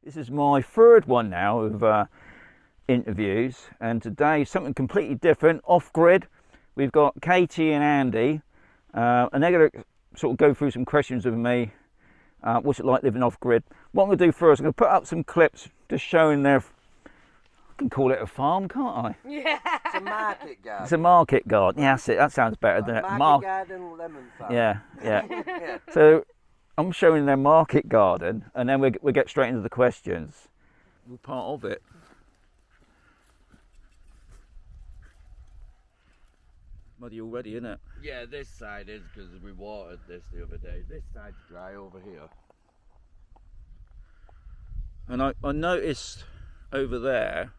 This is my third one now of interviews, and today something completely different, off-grid. We've got Katie and Andy, and they're going to sort of go through some questions with me. What's it like living off-grid? What I'm going to do first, I'm going to put up some clips just showing their, I can call it a farm, can't I? Yeah. It's a market garden. It's a market garden. Yeah, that's it. That sounds better than it. Market garden, lemon farm. Yeah. Yeah. So I'm showing their market garden, and then we get straight into the questions. We're part of it. Muddy already, isn't it? Yeah, this side is because we watered this the other day. This side's dry over here. And I noticed over there.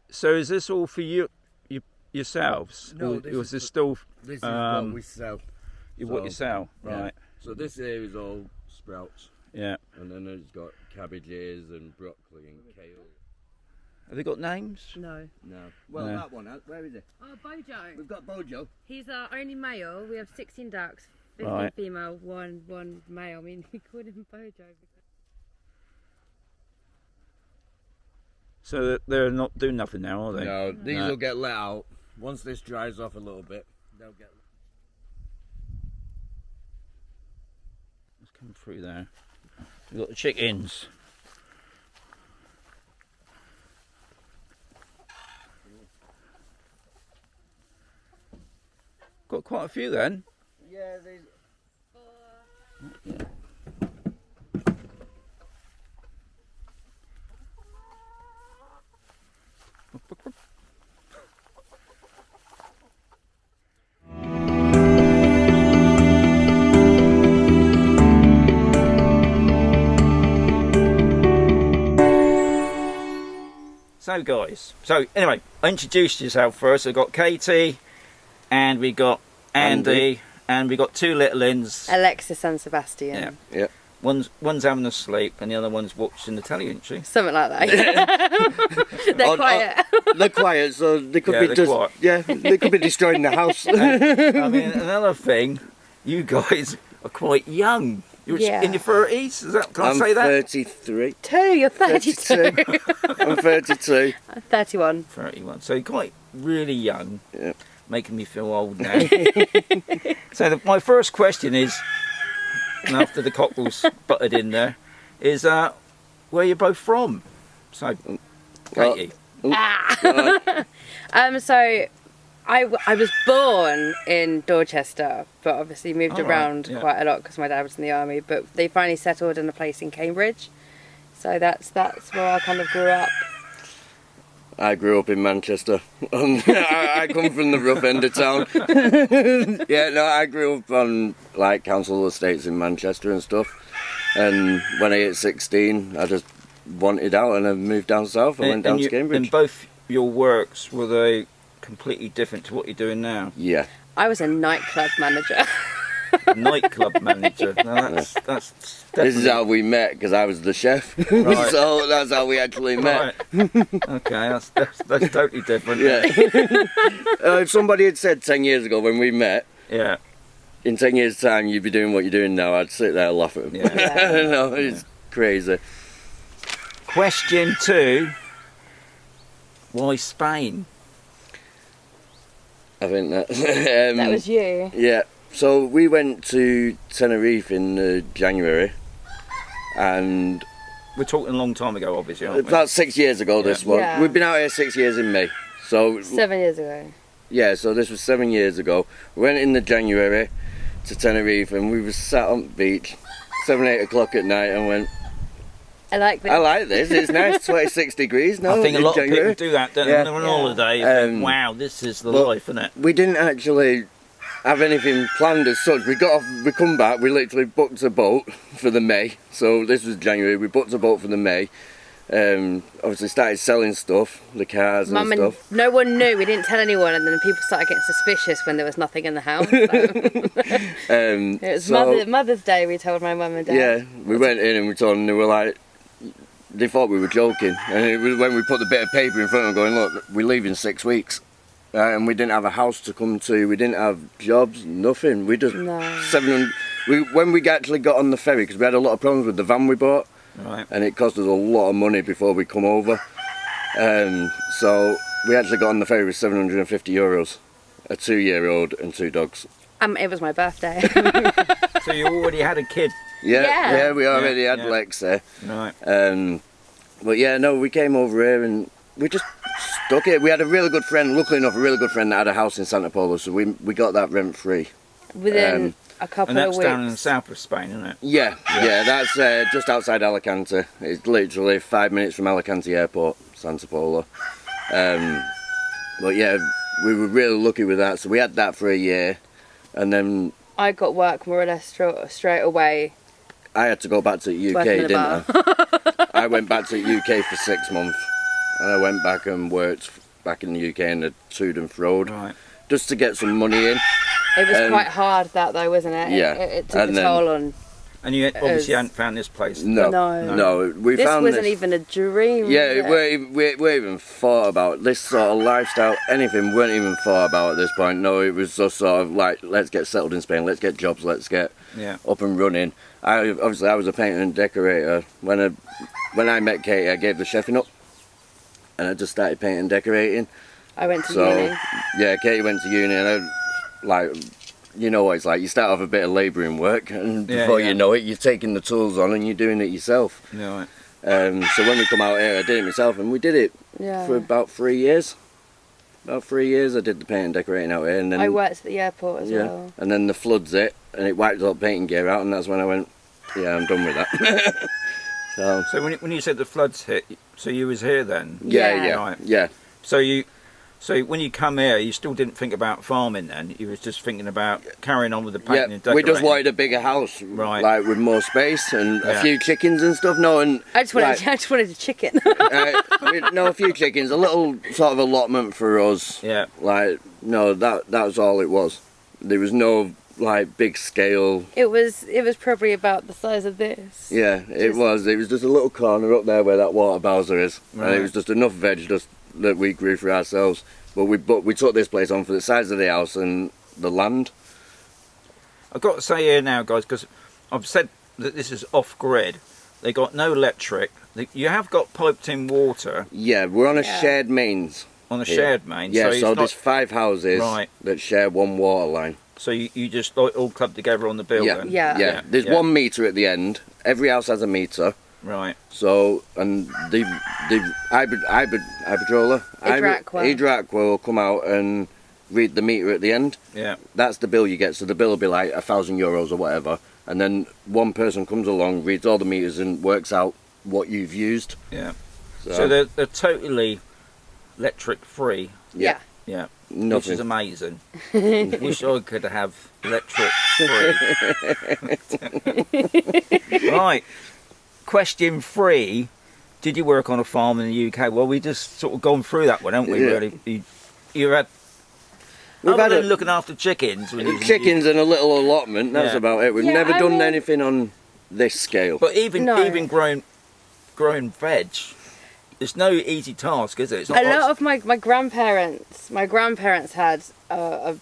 So is this all for you yourselves? No, or this is is this still This is what we sell. what you sell? Yeah. Right. So this here is all sprouts. Yeah. And then it's got cabbages and broccoli and kale. Have they got names? No. No. Well, No. that one, where is it? Oh, Bojo. We've got Bojo. He's our only male. We have 16 ducks, 15 Right. female, one male. I mean, we called him Bojo. So they're not doing nothing now, are they? No, these No. will get let out. Once this dries off a little bit, they'll get Let's come through there. We've got the chickens. Got quite a few then. Yeah, they... So guys, anyway, introduce yourself first. We've got Katie, and we got Andy, and we got two little ins. Alexis and Sebastian. Yeah. Yeah. One's having a sleep, and the other one's watching the telly, isn't she? Something like that. They're quiet. They're quiet, so they could Yeah, be they're just... quiet. Yeah, they could be destroying the house. I mean, another thing, you guys are quite young. You're Yeah. in your 30s, is that, can I say I'm that? 33. You're 32. I'm 32. I'm 31. 31, so you're quite really young, Yeah. making me feel old now. So my first question is, and after the cockles butted in there, is where you're both from? So, Katie. So I was born in Dorchester, but obviously moved Oh, right, around yeah. quite a lot because my dad was in the army. But they finally settled in a place in Cambridge, so that's where I kind of grew up. I grew up in Manchester. I come from the rough end of town. Yeah, no, I grew up on like council estates in Manchester and stuff. And when I hit 16, I just wanted out and I moved down south. I went down to Cambridge. And both your works, were they completely different to what you're doing now? Yeah. I was a nightclub manager. Nightclub manager. Now that's This is definitely how we met because I was the chef. Right. So that's how we actually met. right. Okay, that's totally different. Yeah. If somebody had said 10 years ago when we met, Yeah. in 10 years' time you'd be doing what you're doing now, I'd sit there and laugh at them. Yeah. No, it's crazy. Question 2. Why Spain? I think that. That was you. Yeah. So we went to Tenerife in January, and We're talking a long time ago, obviously, aren't we? about 6 years ago. This one. Yeah. We've been out here 6 years in May. So 7 years ago. yeah. So this was 7 years ago. We went in the January to Tenerife, and we were sat on the beach, 8 o'clock at night, and went, I like this. I like this. It's nice. 26 degrees now. I think a in lot January. of people do that, don't they? Yeah. When they're on holiday, they think, wow, this is the but- life, isn't it? We didn't actually have anything planned as such. We got off, we come back, we literally booked a boat for the May. So this was January, we booked a boat for the May. Obviously started selling stuff, the cars and Mum and stuff. no one knew. We didn't tell anyone, and then people started getting suspicious when there was nothing in the house. So. It was So, Mother's Day. We told my mum and dad. yeah, we went in and we told them, they were like, they thought we were joking. And it was when we put the bit of paper in front of them going, look, we leave in 6 weeks. And we didn't have a house to come to, we didn't have jobs, nothing. We just No. when we actually got on the ferry, because we had a lot of problems with the van we bought, Right. and it cost us a lot of money before we come over. So we actually got on the ferry with €750, a 2-year-old and 2 dogs. It was my birthday. So you already had a kid. Yeah, we already had yeah. Lex there. Right. But yeah, no, we came over here and we just stuck it. We had a really good friend, luckily enough, a really good friend that had a house in Santa Polo, so we got that rent free. Within a couple And of that's weeks. down in the south of Spain, isn't it? Yeah, that's just outside Alicante. It's literally 5 minutes from Alicante Airport, Santa Polo. But yeah, we were really lucky with that, so we had that for a year, and then I got work more or less straight away. I had to go back to the UK, Working in a didn't I? I went back to the UK for 6 months, and I went back and worked back in the UK in the toed and froed, Right. just to get some money in. It was quite hard that though, wasn't it? Yeah. It took And a then- toll on. And you obviously was- hadn't found this place. No, No. we This found wasn't this. even a dream. Yeah, was it? we even thought about this sort of lifestyle. Anything weren't even thought about at this point. No, it was just sort of like, let's get settled in Spain, let's get jobs, let's get Yeah. up and running. I was a painter and decorator. When I met Katie, I gave the chefing up, and I just started painting and decorating. I went to So uni. yeah, Katie went to uni, and I, like, you know what it's like. You start off a bit of labouring work, and Yeah, before yeah. you know it, you're taking the tools on and you're doing it yourself. No, right. So when we come out here, I did it myself, and we did it Yeah. for about 3 years. About 3 years, I did the painting and decorating out here, and then I worked at the airport as well. and then the floods hit, and it wiped all the painting gear out, and that's when I went, yeah, I'm done with that. So So when you said the floods hit, so you was here then? Yeah. Right. yeah. So when you come here, you still didn't think about farming then? You was just thinking about carrying on with the painting Yeah, and we decorating? just wanted a bigger house, Right. like with more space and Yeah. a few chickens and stuff. No, and I just wanted, like, I just wanted a chicken. no, a few chickens, a little sort of allotment for us. Yeah. Like, no, that was all it was. There was no like big scale. it was probably about the size of this. Yeah, it was. It was just a little corner up there where that water bowser is, and Right. it was just enough veg just that we grew for ourselves. But we took this place on for the size of the house and the land. I've got to say here now, guys, because I've said that this is off-grid. They got no electric. You have got piped-in water Yeah, we're on a Yeah. shared mains. on a here. shared main. Yeah, so, so it's there's not, 5 houses Right. that share one water line. so you just like, all clubbed together on the bill Yeah, then? Yeah. There's yeah. 1 meter at the end. Every house has a meter. Right. So, and the hydrola, Hydroaqua. will come out and read the meter at the end. Yeah. That's the bill you get. So the bill will be like €1,000 or whatever. And then one person comes along, reads all the meters and works out what you've used. Yeah. So they're totally electric free. Yeah. Yeah. Which Nothing. is amazing. Wish I could have electric free. Right. Question 3. Did you work on a farm in the UK? Well, we just sort of gone through that one, haven't we, Yeah. really? You had... We've other had than a- looking after chickens. When you was in the Chickens and a little allotment, that's Yeah. about it. We've Yeah, never I done mean- anything on this scale. But even No. growing veg, it's no easy task, is it? It's not A like- lot of my grandparents had a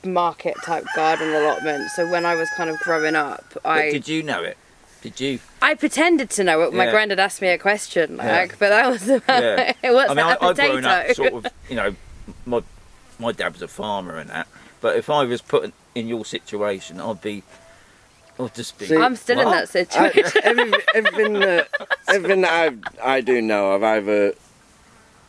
market type garden allotment. So when I was kind of growing up, But did you know it? Did you? I pretended to know it. My Yeah. granddad asked me a question, Yeah. like, but that was about Yeah. it. What's I mean, that, a I've potato? grown up sort of, you know, my dad was a farmer and that. But if I was put in your situation, I'd just be. See, I'm still in What? that situation. Everything that I do now, I've either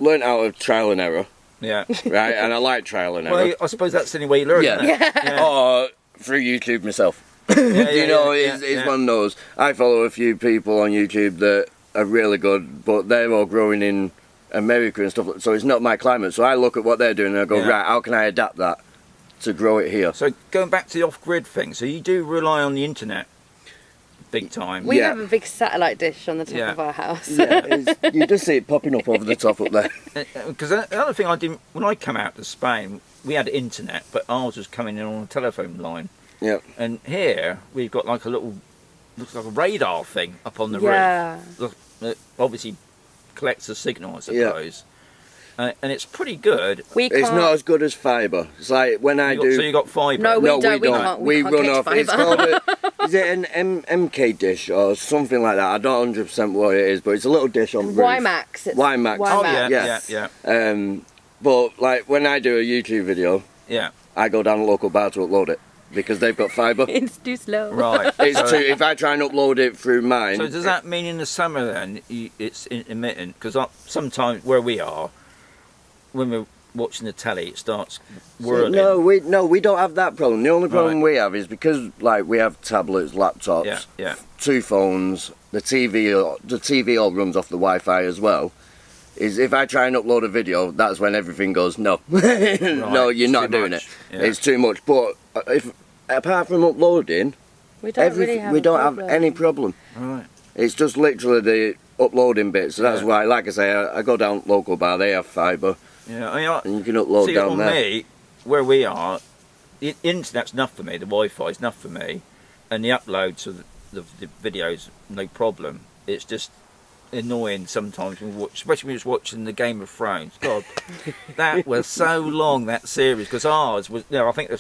learnt out of trial and error, Yeah. right? And I like trial and error. Well, I suppose that's the only way you learn. Yeah. Isn't it? Yeah. Or through YouTube myself. Yeah, yeah, You know, yeah, it's yeah. one of those. I follow a few people on YouTube that are really good, but they're all growing in America and stuff. So it's not my climate. So I look at what they're doing and I go, Yeah. right, how can I adapt that to grow it here? So going back to the off-grid thing, so you do rely on the internet, big time. We Yeah. have a big satellite dish on the top Yeah. of our house. Yeah, you just see it popping up over the top up there. Because the other thing I didn't, when I came out to Spain, we had internet, but ours was coming in on a telephone line. Yeah. And here we've got like a little, looks like a radar thing up on the Yeah. roof. Look, it obviously collects the signal, I Yeah. suppose. and it's pretty good. We can't. It's not as good as fibre. It's like when I do. So you got fibre. No, we no, don't. we don't. We We can't run get off. It's called fibre. is it an MK dish or something like that? I don't 100% what it is, but it's a little dish on roof. Wymax. It's Wymax. Oh yeah, Wymax. yeah. But like when I do a YouTube video, Yeah. I go down to a local bar to upload it because they've got fibre. It's too slow. Right. It's So- too. If I try and upload it through mine, So does that mean in the summer then it's intermittent? Because sometimes where we are, when we're watching the telly, it starts whirling. No, we don't have that problem. The only problem Right. we have is because like we have tablets, laptops, Yeah, yeah. 2 phones, the TV all runs off the Wi-Fi as well. Is if I try and upload a video, that's when everything goes no, no, you're it's not too doing much. it. Yeah. It's too much. But if apart from uploading, We don't really have. we a don't have problem. any problem. Right. It's just literally the uploading bit. So that's Yeah. why, like I say, I go down local bar. They have fibre, Yeah. I mean, and you can upload see, down on there. me, where we are, the internet's enough for me. The Wi-Fi is enough for me, and the upload to the videos, no problem. It's just annoying sometimes when we watch, especially when you're just watching the Game of Thrones. God, that was so long, that series, because ours was, I think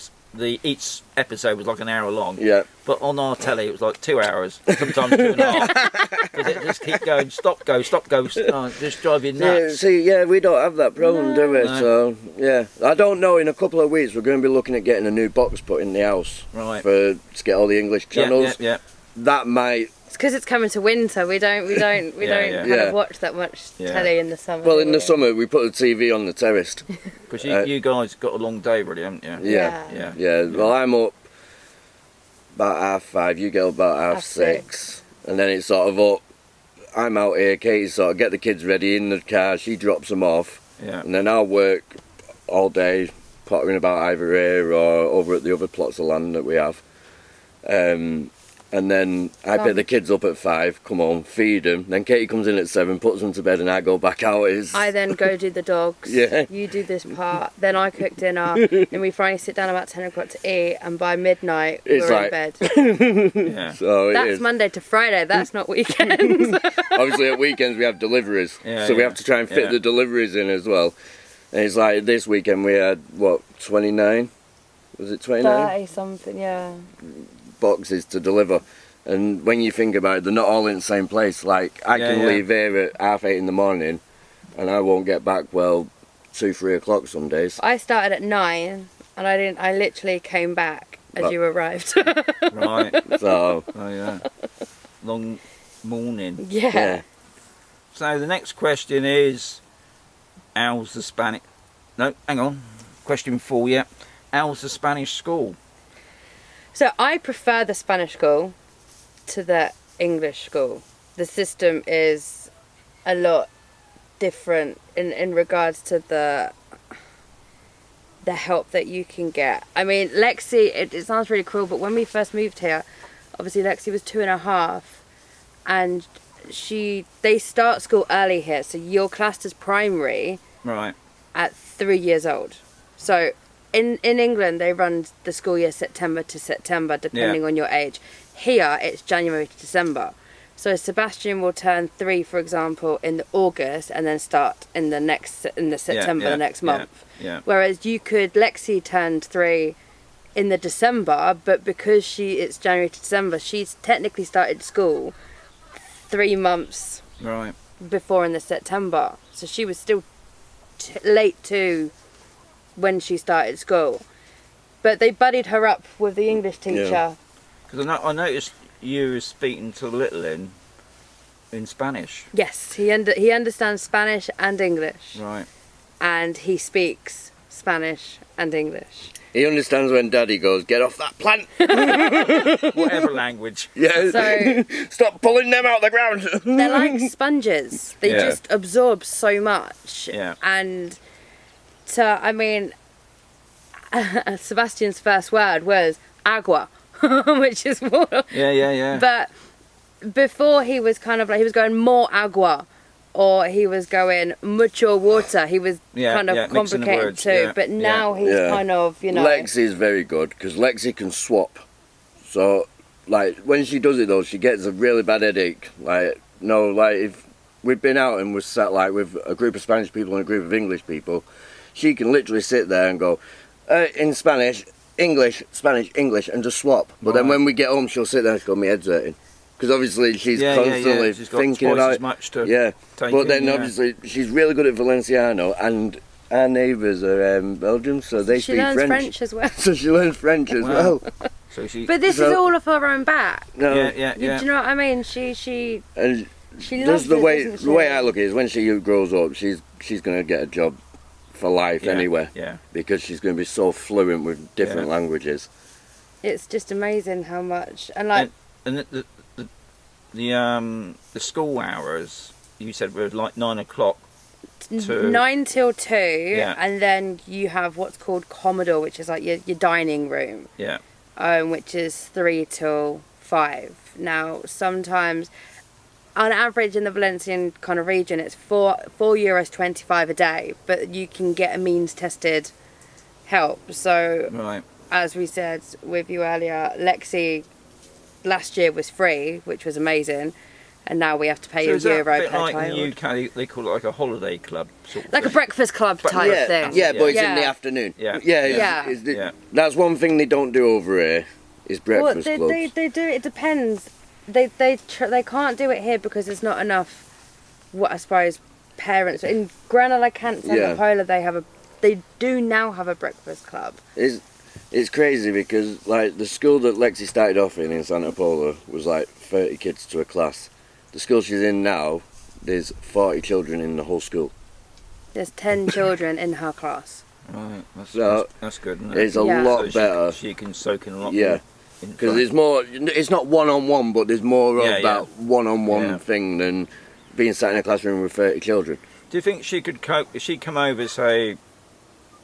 each episode was like an hour long. Yeah. But on our telly, it was like 2 hours, sometimes 2.5. Because it just keep going, stop, go, just drive you nuts. We don't have that problem, do we? No. So, yeah. I don't know, in a couple of weeks, we're going to be looking at getting a new box put in the house. Right. To get all the English channels. Yeah. That might... It's because it's coming to winter. We don't Yeah. kind Yeah. of watch that much Yeah. telly in the summer. Well, do in the we? summer, we put the TV on the terrace. Because you guys got a long day, really, haven't you? Yeah. Yeah. Well, I'm up about 5:30, you get up about 6:30. 6:30. And then it's sort of up. I'm out here, Katie sort of get the kids ready in the car, she drops them off. Yeah. And then I'll work all day, pottering about either here or over at the other plots of land that we have. And then I pick the kids up at 5, come home, feed them. Then Katie comes in at 7, puts them to bed, and I go back out. I then go do the dogs. Yeah. You do this part. Then I cook dinner. Then we finally sit down about 10 o'clock to eat. And by midnight, It's we're like- in bed. Yeah. So it That's is. Monday to Friday. That's not weekends. Obviously at weekends we have deliveries, Yeah, so we yeah. have to try and fit Yeah. the deliveries in as well. And it's like this weekend we had, 29? Was it 29? 30 something, yeah. Boxes to deliver. And when you think about it, they're not all in the same place. Like, I Yeah, can yeah. leave here at 8:30 in the morning, and I won't get back, 2, 3 o'clock some days. I started at 9 and I literally came back as But- you arrived. Right. So, Oh, yeah. Long morning. yeah. So the next question is, how's the Spanish... No, hang on. Question 4, yeah. How's the Spanish school? So I prefer the Spanish school to the English school. The system is a lot different in regards to the help that you can get. I mean, Lexi, it sounds really cruel, but when we first moved here, obviously Lexi was 2.5, and they start school early here, so you're classed as primary Right. at 3 years old. So in England, they run the school year September to September, depending on your age. Here, it's January to December. So Sebastian will turn 3, for example, in the August, and then start in the September, the next month. Yeah. Whereas Lexi turned 3 in the December, but because it's January to December, she's technically started school 3 months Right. before in the September. So she was still late too when she started school. But they buddied her up with the English teacher. Yeah. Because I noticed you were speaking to Little in Spanish. Yes, he understands Spanish and English. Right. And he speaks Spanish and English. He understands when Daddy goes, get off that plant! Whatever language. Yeah, So stop pulling them out the ground! they're like sponges. They Yeah. just absorb so much. Yeah. And Sebastian's first word was agua, which is water. Yeah. But before he was kind of like, he was going more agua, or he was going mucho water. He was kind of mixing the complicated words, too. yeah, But now he's Yeah. kind of, Lexi is very good because Lexi can swap. So, like, when she does it though, she gets a really bad headache. If we've been out and we're sat like with a group of Spanish people and a group of English people, she can literally sit there and go in Spanish, English, Spanish, English, and just swap. But then when we get home, she'll sit there and she'll go, my head's hurting. Because obviously she's constantly She's got thinking twice about as much to take but in, then obviously she's really good at Valenciano, and our neighbours are Belgium, so they She speak learns French. French as well. So she learns French as well. So she, But this is all of her own back. No, yeah. Do you know what I mean? She and loves the it, way doesn't the way she? I look at it is when she grows up, she's going to get a job for life anyway. Yeah. Because she's going to be so fluent with different languages. It's just amazing how much and like And the school hours you said were like 9 o'clock to 9 till 2, Yeah. and then you have what's called Commodore, which is like your dining room, yeah. which is 3 till 5. Now, sometimes, on average in the Valencian kind of region, it's €4.25 a day, but you can get a means tested help. So, Right. as we said with you earlier, Lexi last year was free, which was amazing. And now we have to pay So a is that euro a bit per like child. in the UK they call it like a holiday club sort of Like a thing? breakfast club type yeah, thing. yeah, but it's in the Yeah. afternoon. Yeah. Yeah. Yeah. That's one thing they don't do over here is Well, breakfast they clubs. do. It depends. They can't do it here because there's not enough. What I suppose parents in Alicante and Polo they do now have a breakfast club. It's crazy because like the school that Lexi started off in Santa Polo was like 30 kids to a class. The school she's in now, there's 40 children in the whole school. There's 10 children in her class. Right. That's good. Isn't it? It's a Yeah. lot better. She can soak in a lot Yeah. more. Because there's more, it's not one-on-one, but there's more Yeah, of that one-on-one thing than being sat in a classroom with 30 children. Do you think she could cope if she come over, say,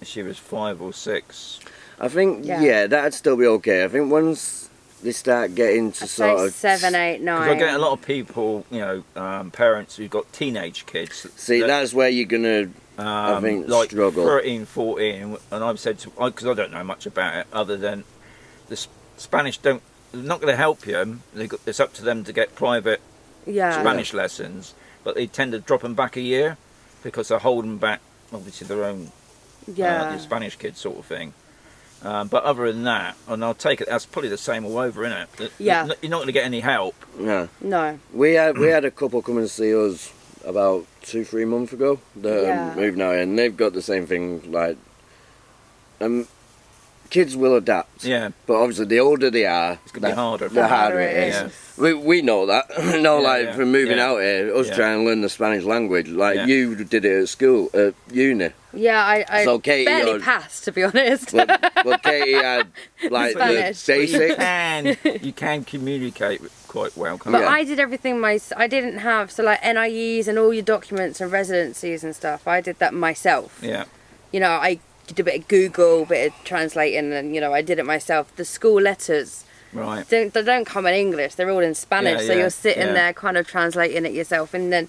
if she was 5 or 6? I think, Yeah. that'd still be okay. I think once they start getting to I'd sort say of... 7, 8, 9. Because I get a lot of people, parents who've got teenage kids. See, that's where you're going to, I think, like struggle. 13, 14, and I've said to, because I don't know much about it, other than the Spanish they're not going to help you. It's up to them to get private Spanish lessons, but they tend to drop them back a year because they're holding back, obviously, their own your Spanish kids sort of thing. But other than that, and I'll take it, that's probably the same all over, isn't it? Yeah. You're not going to get any help. No. We had a couple come and see us about 2-3 months ago that moved now, and they've got the same thing. Like, kids will adapt. Yeah. But obviously, the older they are, It's going to be harder. the harder it is. Yeah. We know that. From moving out here, us trying to learn the Spanish language. Like you did it at school, at uni. Yeah, I So Katie, barely passed, to be honest. Well, Katie had like the Spanish. basics. You can communicate quite well. Can't But you? I did everything I didn't have, so like NIEs and all your documents and residencies and stuff, I did that myself. Yeah. I did a bit of Google, a bit of translating, and I did it myself. The school letters, Right. they don't come in English, they're all in Spanish, so Yeah, you're sitting yeah. there kind of translating it yourself, and then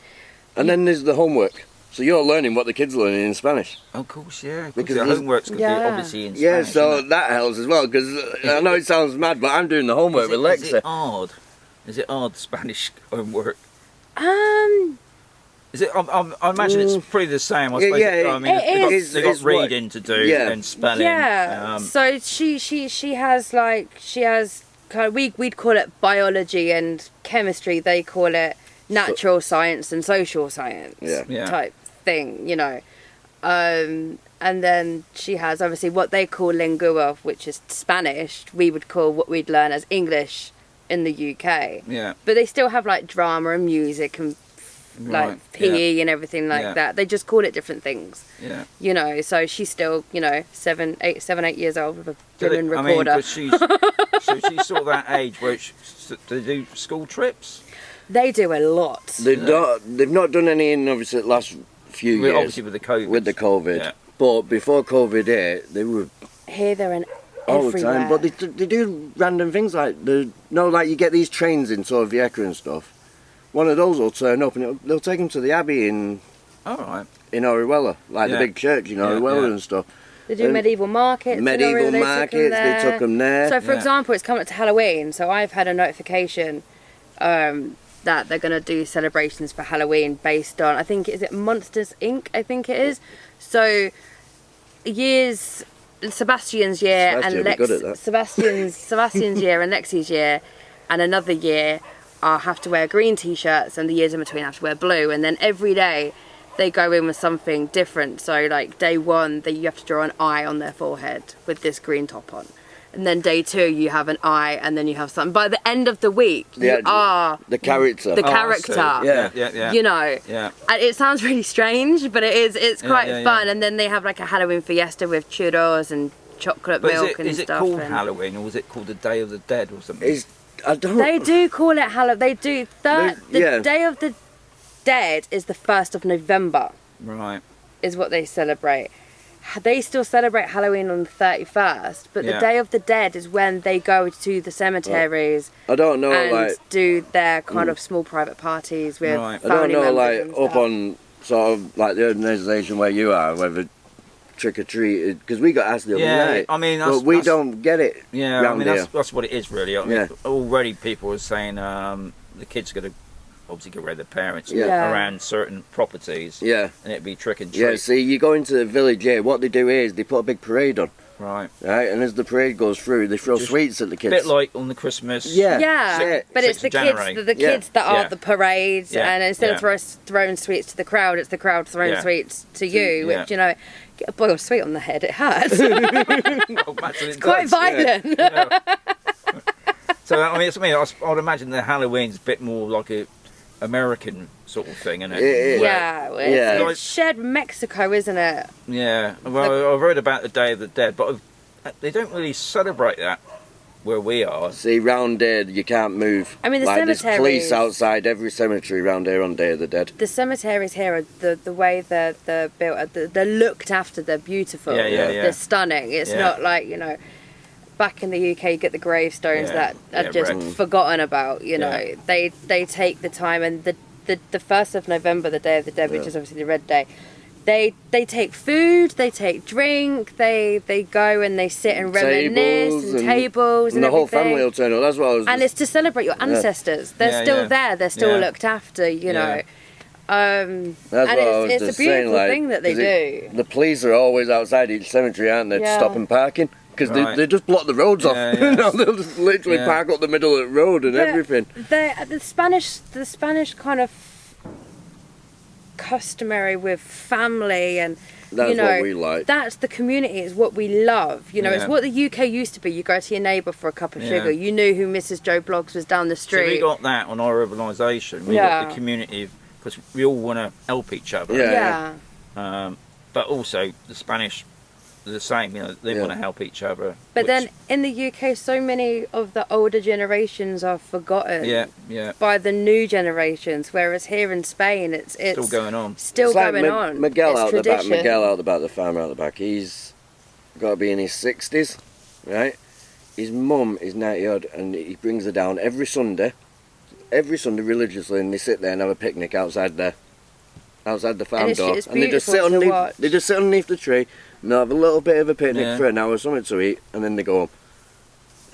And then there's the homework. So you're learning what the kids are learning in Spanish. Of course, yeah. Because Because the there's- homework's going to be Yeah. obviously in Yeah, Spanish. so isn't that helps as well, because I know it sounds mad, but I'm doing the homework it? with Is Lexa. it hard? Is it hard, Spanish homework? Is it? I imagine it's pretty the same. I Yeah, suppose. yeah, I mean, it is. they got It's what- reading to do yeah. and spelling. yeah. So she has kind of, we'd call it biology and chemistry. They call it natural science and social science Yeah. type thing, And then she has obviously what they call lingua, which is Spanish. We would call what we'd learn as English in the UK. Yeah. But they still have like drama and music and like Right, PE and everything like Yeah. that. They just call it different things. Yeah. So she's still, 7, 8 years old with a Do they- German I mean, recorder. 'cause she's sort of that age where they do school trips. They do a lot. They've not done any in obviously the last few Well, years. obviously with the COVID. With the COVID. Yeah. But before COVID hit, they were Here, they're in all everywhere. the time. But they do random things like like you get these trains in Torrevieja and stuff. One of those will turn up and they'll take them to the Abbey in All right. Orhuela, like Yeah. the big church in Orhuela yeah. and stuff. They do medieval markets. Medieval markets, they took them there. So, for Yeah. example, it's coming up to Halloween. So I've had a notification that they're going to do celebrations for Halloween based on, I think, is it Monsters Inc? I think it is. So Sebastian's year and Sebastian's year and Lexi's year and another year have to wear green t-shirts, and the years in between have to wear blue, and then every day they go in with something different. So like day 1 you have to draw an eye on their forehead with this green top on, and then day 2 you have an eye, and then you have something. By the end of the week you are the character. Yeah. You know. Yeah. And it sounds really strange, but it's quite fun. And then they have like a Halloween fiesta with churros and chocolate milk and stuff. Is it called Halloween, or was it called the Day of the Dead or something? They do call it Halloween. They do. The Day of the Dead is the 1st of November. Right. Is what they celebrate. They still celebrate Halloween on the 31st, but the Day of the Dead is when they go to the cemeteries. I don't know, and do their kind of small private parties with family members. I don't know, and up stuff. on sort of like the organisation where you are, whether trick or treat, because we got asked the other night. I mean, but we don't get it. Yeah, I mean that's what it is really. I mean, already people are saying the kids are going to obviously get rid of their parents around certain properties. Yeah, and it'd be trick and treat. Yeah, see, you go into the village here. What they do is they put a big parade on. Right, and as the parade goes through, they throw sweets at the kids. A bit like on the Christmas. But it's the kids that are the parade, and instead of throwing sweets to the crowd, it's the crowd throwing sweets to you, which get a boiled sweet on the head. It hurts. It's quite violent. So I mean, I'd imagine the Halloween's a bit more like a American sort of thing, isn't it? It's shared with Mexico, isn't it? Yeah. Well, I've read about the Day of the Dead, but they don't really celebrate that where we are. See, round here you can't move. I mean, the cemeteries. There's police outside every cemetery round here on Day of the Dead. The cemeteries here are the way they're built. They're looked after. They're beautiful. They're stunning. It's not like back in the UK, you get the gravestones that are just forgotten about. You know, they take the time, and the 1st of November, the Day of the Dead, which is obviously the Red Day. They take food, they take drink, they go and they sit and reminisce and tables and the everything. whole family will turn up. That's what I was. And it's to celebrate your ancestors. They're still there. They're still looked after. You know. And it's a beautiful thing that they do. The police are always outside each cemetery, aren't they, stopping parking? Because they just block the roads off. They'll just literally park up the middle of the road and everything. The Spanish kind of customary with family and that's what we like. That's the community. Is what we love. It's what the UK used to be. You go to your neighbour for a cup of sugar. You knew who Mrs. Joe Bloggs was down the street. So we got that on our urbanisation. We got the community because we all want to help each other. But also the Spanish. The same, they want to help each other. But then in the UK, so many of the older generations are forgotten by the new generations, whereas here in Spain, it's still going on. Miguel out the back, the farmer out the back, he's got to be in his 60s, right? His mum is 90 odd, and he brings her down every Sunday religiously, and they sit there and have a picnic outside the farm door, and they just sit underneath the tree. And they'll have a little bit of a picnic for an hour, something to eat, and then they go home.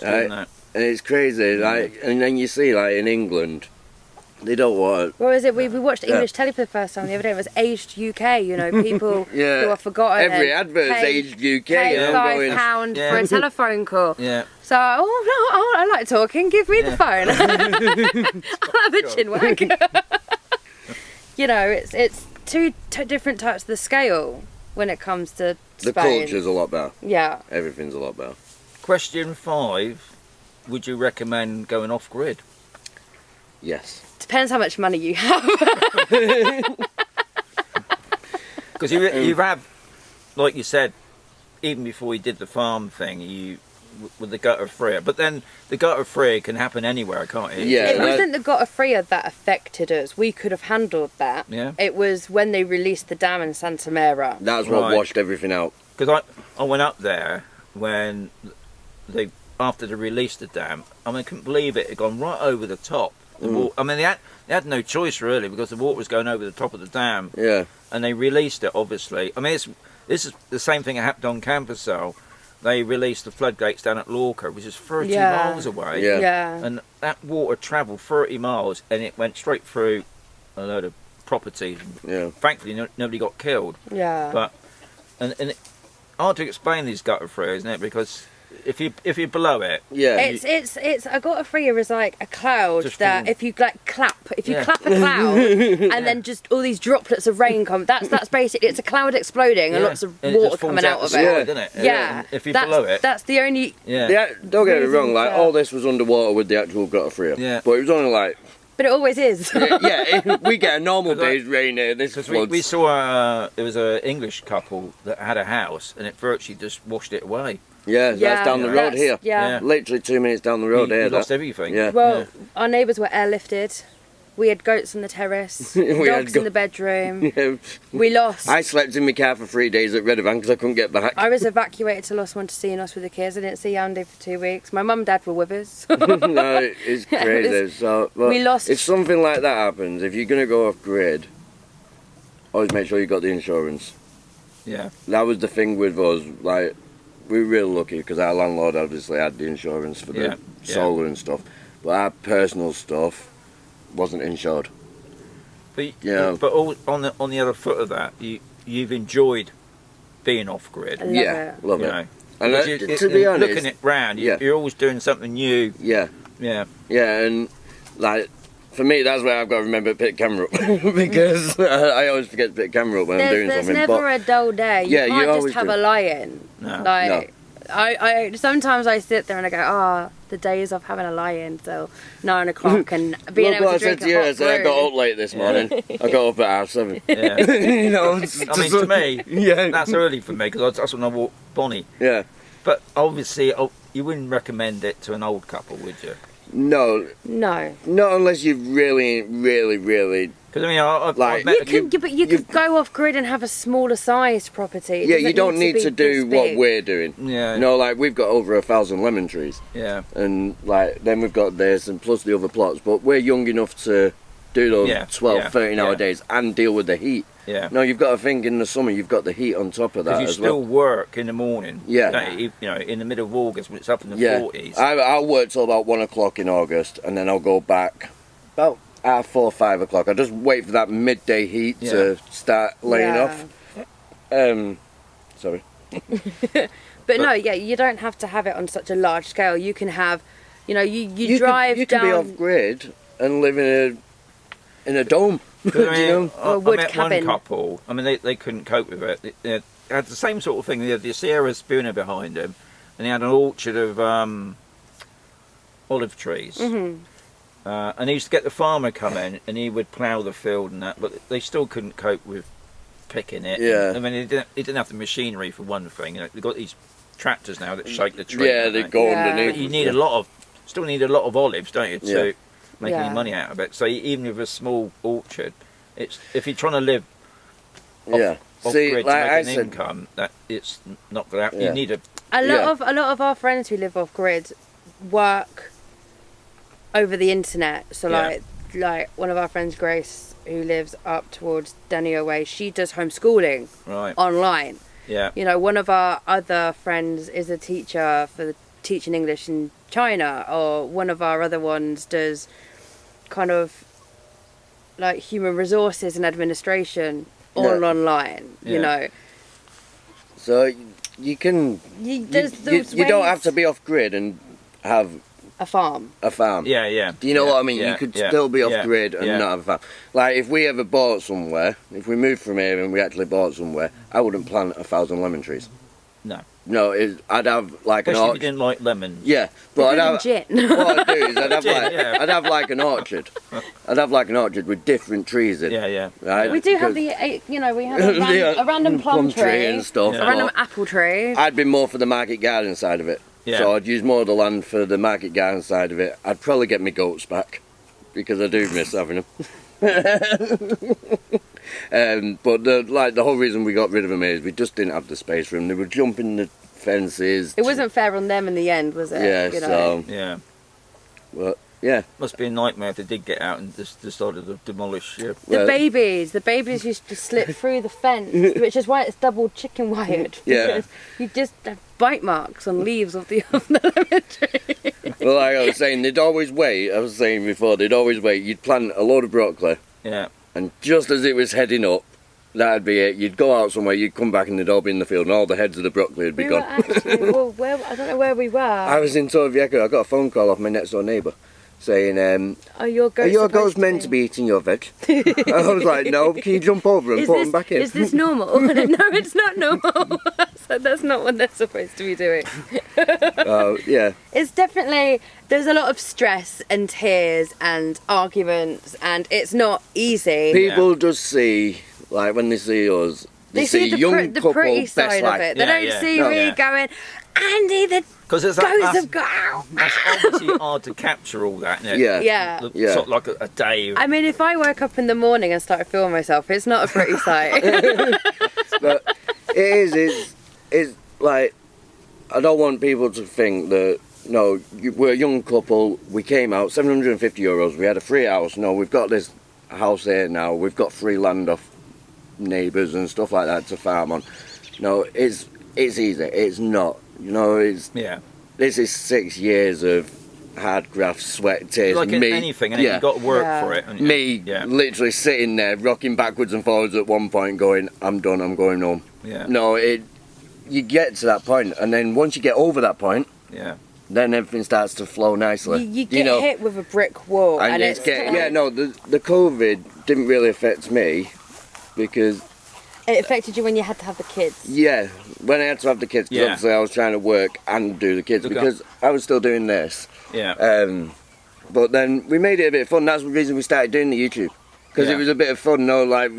Right? And it's crazy, and then you see, in England, they don't want. What was it? We watched English telly for the first time the other day. It was Aged UK. People who are forgotten. Every advert's Aged UK. Pay £5 for a telephone call. So I like talking. Give me the phone. I'll have a chin wag. It's two different types of the scale when it comes to Spain. The culture's a lot better. Yeah. Everything's a lot better. Question 5. Would you recommend going off-grid? Yes. Depends how much money you have. Because you have, like you said, even before you did the farm thing, with the gutter freer. But then the gutter freer can happen anywhere, can't it? Yeah. It wasn't the gutter freer that affected us. We could have handled that. Yeah. It was when they released the dam in Santa Mara. That's what washed everything out. Because I went up there when after they released the dam. I mean, I couldn't believe it had gone right over the top. I mean, they had no choice really, because the water was going over the top of the dam. Yeah. And they released it, obviously. I mean, this is the same thing that happened on Campusel, they released the floodgates down at Lorca, which is 30 Yeah. miles away. Yeah. Yeah. And that water travelled 30 miles and it went straight through a load of property. Yeah. Thankfully, nobody got killed. Yeah. But and hard to explain these gutter through, isn't it? Because if you're below it, Yeah. It's a gutter freer is like a cloud Just that falling. if you like clap a cloud and then just all these droplets of rain come, that's basically, it's a cloud exploding and lots of and it water just falls coming out the of side, it. doesn't it? Yeah. And if you're that's, below it, that's the only Yeah, don't get me Reason wrong, like for- all this was underwater with the actual gutter freer. Yeah. But it was only like, but it always is. we get a normal day's rain here, this because floods. we saw there was an English couple that had a house and it virtually just washed it away. Yeah, Yeah, that's down the road that's- here. yeah. Yeah. Literally 2 minutes down the road You here. lost that. everything. Yeah. Well, our neighbours were airlifted. We had goats on the terrace, We had dogs in the bedroom. Yeah. We lost. I slept in my car for 3 days at Redovan because I couldn't get back. I was evacuated to Los Montesinos with the kids. I didn't see Andy for 2 weeks. My mum and dad were with us. No, it's crazy. So, but we lost- if something like that happens, if you're going to go off grid, always make sure you got the insurance. Yeah. That was the thing with us. Like, we were real lucky because our landlord obviously had the insurance for the Yeah, solar and stuff, but our personal stuff wasn't insured. But Yeah. but on the other foot of that, you've enjoyed being off grid. I love Yeah, it. love You it. know. And Because to be honest, looking it round, yeah. you're always doing something new. yeah, Yeah. yeah, and like for me, that's where I've got to remember to pick the camera up because I always forget to pick the camera up when I'm doing There's something. never But a dull day. You Yeah, you can't just always have do. a lie-in. No. Like, I sometimes I sit there and I go, the days of having a lie-in till 9 o'clock and being look able what I to said drink to you. a I hot said I got brew. up late this morning. I got up at 7:30. Yeah. You know, I mean, to me, yeah, that's early for me because that's when I walk Bonnie. yeah. But obviously, you wouldn't recommend it to an old couple, would you? No, No. not unless you really, really, really. Because I mean, I've Like- met But you could go off grid and have a smaller sized property. It Yeah, doesn't you don't need be to do this what big. we're doing. Yeah. No, like we've got over 1,000 lemon trees, Yeah. and like then we've got this and plus the other plots. But we're young enough to do those Yeah, 12, yeah, 13-hour yeah. days and deal with the heat. Yeah. No, you've got to think in the summer you've got the heat on top of that Because you as still well. work in the morning. Yeah. don't you? You know, in the middle of August when it's up in the Yeah, 40s. I'll work till about 1 o'clock in August, and then I'll go back about at 4, 5 o'clock. I just wait for that midday heat to start laying Yeah. off. Sorry. But no, yeah, you don't have to have it on such a large scale. You can have, you You drive can down. be off grid and live in a dome. 'Cause I You mean, know? Or a I wood met cabin. one couple. I mean, they couldn't cope with it. They had the same sort of thing. They had the Sierra Spooner behind him, and he had an orchard of olive trees. Mhm. And he used to get the farmer come in, and he would plough the field and that, but they still couldn't cope with picking it. Yeah. I mean, he didn't have the machinery for one thing. They've got these tractors now that shake the tree. Yeah, don't they they? go Yeah. underneath. But you need still need a lot of olives, don't you, to Yeah. make any Yeah. money out of it. So even with a small orchard, if you're trying to live Yeah. off See, grid like to I make an said, income, that it's not going to happen. Yeah. You need a A Yeah. lot of our friends who live off grid work over the internet. So Yeah. like one of our friends, Grace, who lives up towards Danio way, she does homeschooling right. online. Yeah, One of our other friends is a teacher for teaching English in China, or one of our other ones does kind of like human resources and administration all Yeah. online. Yeah. so you can. There's those You don't ways- have to be off grid and have a farm. a farm. yeah, yeah. Do you know yeah, what I mean? yeah, You could yeah, still be off yeah, grid and yeah. not have a farm. Like if we ever bought somewhere, if we moved from here and we actually bought somewhere, I wouldn't plant 1,000 lemon trees. No. No, I'd have like an Especially if you orchard. didn't like lemons. Yeah, but I'd have. Gin. What I'd do is I'd have Gin, like yeah. I'd have like an orchard. I'd have like an orchard with different trees in. Yeah, yeah. Right? We do have Because- we have a random plum tree, and stuff. Yeah. a random but apple tree. I'd be more for the market garden side of it. Yeah. So I'd use more of the land for the market garden side of it. I'd probably get my goats back because I do miss having them. But the whole reason we got rid of them is we just didn't have the space for them. They were jumping the fences. It wasn't fair on them in the end, was it? Yeah. You know? So Yeah. but Yeah. Must be a nightmare if they did get out and just decided to demolish you. The babies used to slip through the fence, which is why it's double chicken wired. Yeah. Because you just have bite marks on leaves of the lemon tree. Well, like I was saying, they'd always wait. I was saying before, they'd always wait. You'd plant a load of broccoli, Yeah. and just as it was heading up, that'd be it. You'd go out somewhere, you'd come back, and they'd all be in the field, and all the heads of the broccoli would be We were gone. actually, I don't know where we were. I was in Torvieja. I got a phone call off my next door neighbour saying, Are your goats, "Are your goats meant to be eating your veg?" I was like, "No, can you jump over and put them back in?" Is this normal? No, it's not normal. So that's not what they're supposed to be doing. Yeah. It's definitely, there's a lot of stress and tears and arguments, and it's not easy. People just see, like when they see us, they see the young the couple, pretty best side of life. it. They Yeah, don't yeah. see No. me Yeah. going, Andy, the Because ghosts have got out. that's obviously hard to capture all that, isn't it? Yeah. Yeah. Yeah. Sort of like a day. I mean, if I woke up in the morning and started filming myself, it's not a pretty sight. But it's like, I don't want people to think that, no, we're a young couple, we came out, €750, we had a free house, no, we've got this house here now, we've got free land off neighbours and stuff like that to farm on. No, it's easy, it's not, you know, Yeah. this is 6 years of hard graft, sweat, tears, Like in me, anything, and yeah, you've got to work Yeah. for it. haven't you? me Yeah. literally sitting there, rocking backwards and forwards at one point going, I'm done, I'm going home. Yeah. No, you get to that point, and then once you get over that point, Yeah. then everything starts to flow nicely. you get know, hit with a brick wall, and it's the COVID didn't really affect me because it affected you when you had to have the kids. when I had to have the kids, 'cause Yeah. obviously I was trying to work and do the kids Look because I was still doing this. Yeah. But then we made it a bit fun. That's the reason we started doing the YouTube. Because Yeah. it was a bit of fun, like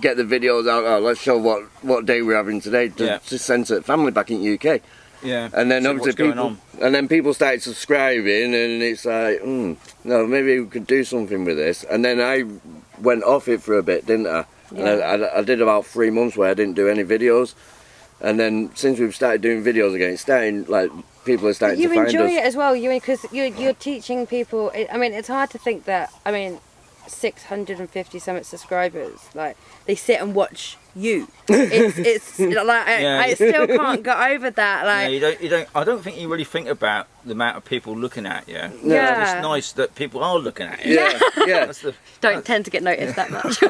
get the videos out. Oh, let's show what day we're having today to send to the family back in UK. Yeah. And then See obviously what's going people, on. and then people started subscribing, and it's like, no, maybe we could do something with this. And then I went off it for a bit, didn't I? Yeah. And I did about 3 months where I didn't do any videos. And then since we've started doing videos again, it's starting like people are starting You to find enjoy us. it as well, because you're teaching people. I mean, it's hard to think that. I mean, 650 something subscribers, like they sit and watch you. It's like Yeah. I still can't get over that. Like, Yeah, you don't. I don't think you really think about the amount of people looking at you. No. Yeah. It's nice that people are looking at you. Yeah, yeah. That's the don't tend to get noticed that much.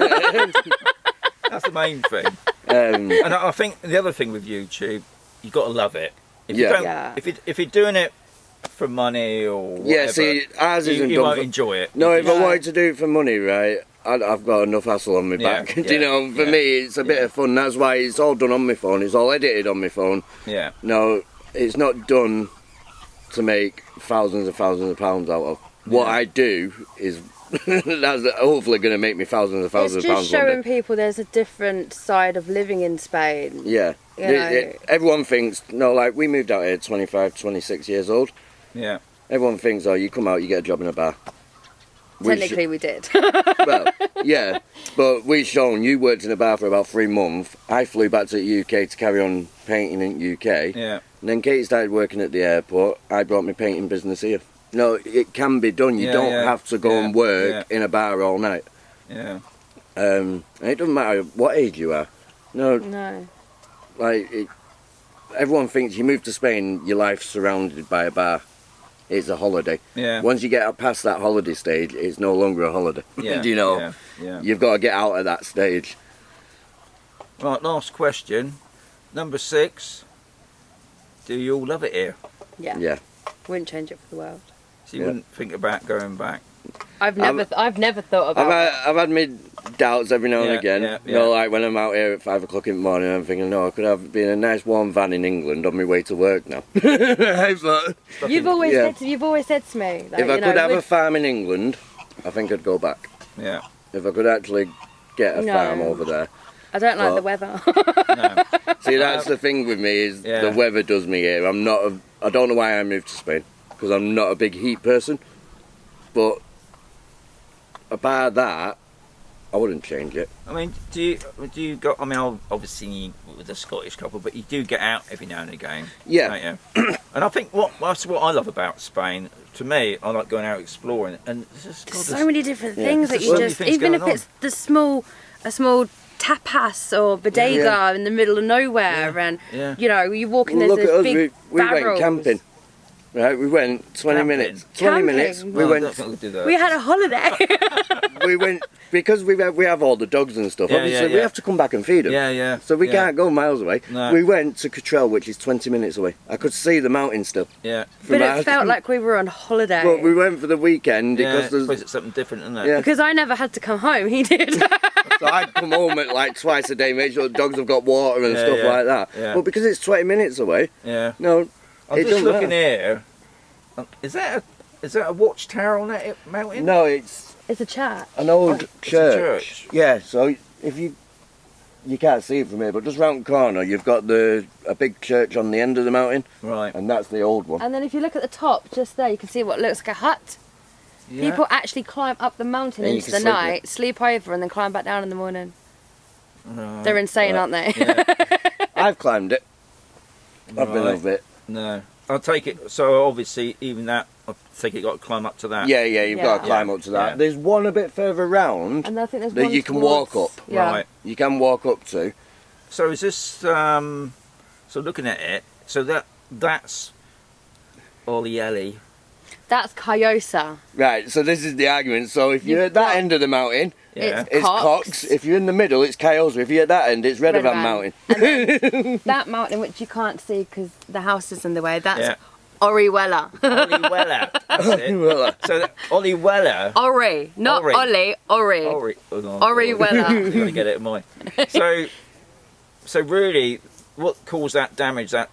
that's the main thing. Um, And I think the other thing with YouTube, you got to love it. If you Yeah. don't, Yeah. if you're doing it for money or whatever, yeah, see, ours isn't you done won't for- enjoy it. No, if I Yeah. wanted to do it for money, right, I've got enough hassle on my Yeah, back. yeah, Do you know, for yeah, me, it's a bit yeah. of fun. That's why it's all done on my phone. It's all edited on my phone. Yeah. No, it's not done to make thousands and thousands of pounds out of. What Yeah. I do is that's hopefully going to make me thousands and It's thousands of just pounds one showing day. people there's a different side of living in Spain. Yeah. You know. Everyone thinks, no, like we moved out here at 25, 26 years old. Yeah. Everyone thinks, oh, you come out, you get a job in a bar. Technically, we did. Well, yeah, but we've shown you worked in a bar for about 3 months. I flew back to the UK to carry on painting in UK. Yeah. And then Katie started working at the airport. I brought my painting business here. No, it can be done. You Yeah, don't yeah, have to go yeah, and work in a bar all night. Yeah. And it doesn't matter what age you are. No, No. like, everyone thinks you move to Spain, your life's surrounded by a bar. It's a holiday. Yeah. Once you get past that holiday stage, it's no longer a holiday. Yeah. Do you know? Yeah. Yeah. You've got to get out of that stage. Right. Last question. Number 6. Do you all love it here? Yeah. Yeah. Wouldn't change it for the world. So you Yeah. wouldn't think about going back. I've never thought about it. I've had my doubts every now and Yeah, again. yeah, You know, yeah. like when I'm out here at 5 o'clock in the morning, I'm thinking, no, I could have been in a nice warm van in England on my way to work now. But You've always Yeah. said to me that, if I you know, could have a with- farm in England, I think I'd go back. Yeah. If I could actually get a No. farm over there. I don't like What? the weather. No. See, that's the thing with me is Yeah. the weather does me here. I don't know why I moved to Spain because I'm not a big heat person. But apart that, I wouldn't change it. I mean, do you go? I mean, obviously with a Scottish couple, but you do get out every now and again. Yeah. Don't you? And I think that's what I love about Spain. To me, I like going out exploring, and there's just, so many different things that There's you so many just, things even if going it's a small tapas or bodega Yeah. in the middle of nowhere, Yeah. and Yeah. you know, you're walking, Well, there's look at this us. big We went barrels. camping. Right, we went 20 Camping? minutes. 20 Camping? minutes. We Well, I went. don't think we'll do that. We had a holiday. We went because we have all the dogs and stuff. Yeah, Obviously, yeah, we yeah. have to come back and feed them. Yeah, yeah. So we yeah. can't go miles away. No. We went to Cottrell, which is 20 minutes away. I could see the mountain still. Yeah. But our- it felt like we were on holiday. But we went for the weekend Yeah, because I there's. suppose it's something different, isn't it? Yeah. because I never had to come home. He did. So I'd come home at like twice a day, make sure the dogs have got water and Yeah, stuff yeah, like that. yeah. But because it's 20 minutes away, Yeah. no, I'm it just doesn't looking matter. here. Is that a watchtower on that mountain? No, it's It's a chat. an old It's a church. church. Yeah, so if you can't see it from here, but just round the corner, you've got a big church on the end of the mountain, Right. and that's the old one. And then if you look at the top, just there, you can see what looks like a hut. Yeah. People actually climb up the mountain And you into can the sleep night, sleep over, and then climb back down in the morning. Right. They're insane, right. aren't they? Yeah. I've climbed it. I've been Right. over it. No. I'll take it. So obviously, even that, I think you got to climb up to that. Yeah, you've got to Yeah. climb up to that. Yeah. There's one a bit further round And I think there's that one you can walk towards- up. Yeah. Right. You can walk up to. So is this? So looking at it, so that's Orhuela. That's Cayosa. Right, so this is the argument. So if you're You've at that got- end of the mountain, Yeah. It's it's Cox. If you're in the middle, it's Cayosa. If you're at that end, it's Redovan Redovan. Mountain. That mountain, which you can't see because the house is in the way, that's Yeah. Orhuela. Orhuela. That's it. Orhuela. So Orhuela. Ori, not Ori. Ollie, Ori. Orhuela. Gotta get it in mind. So really, what caused that damage? That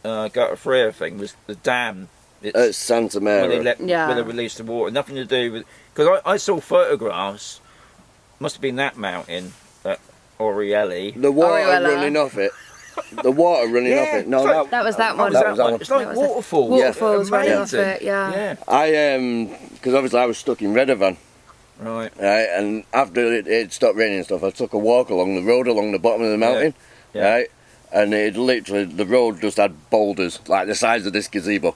gutter Freya thing was the dam. At Santa when Mary. Yeah. when they released the water. Nothing to do with, because I saw photographs. Must have been that mountain, that Orhuela. The water Orhuela. running off it. The water running off it. No, it's like- That was that one. That was that one. It's like That was it. waterfalls. Waterfalls running off Amazing. it, yeah. I because obviously I was stuck in Redovan, Right. right, and after it stopped raining and stuff, I took a walk along the road along the bottom of the mountain, Yeah. right, and it literally the road just had boulders like the size of this gazebo.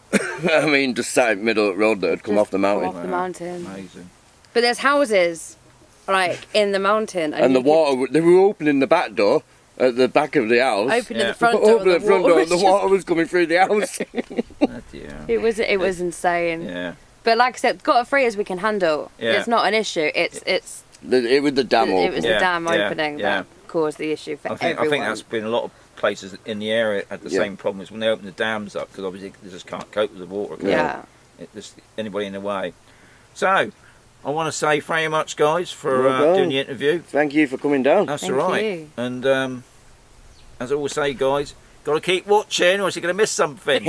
I mean, just sat in the middle of the road that had come Just off the mountain, Off the mountain. Amazing. But there's houses, like, in the mountain. and the you could water. They were opening the back door at the back of the house. Open Yeah. the front door. Open the front door, and the was water was coming through the house. Oh dear. just- It was insane. Yeah. But like I said, got free as we can handle. Yeah. It's not an issue. It's It was the dam it was open. the dam Yeah, opening yeah. that caused the issue for I think everyone. that's been a lot of places in the area had the Yeah. same problem as when they open the dams up, because obviously they just can't cope with the water. can they? Yeah. Just anybody in the way. So I want to say very much, guys, for Well done. doing the interview. Thank you for coming down. That's Thank all right. you. And as I always say, guys, got to keep watching, or else you're going to miss something.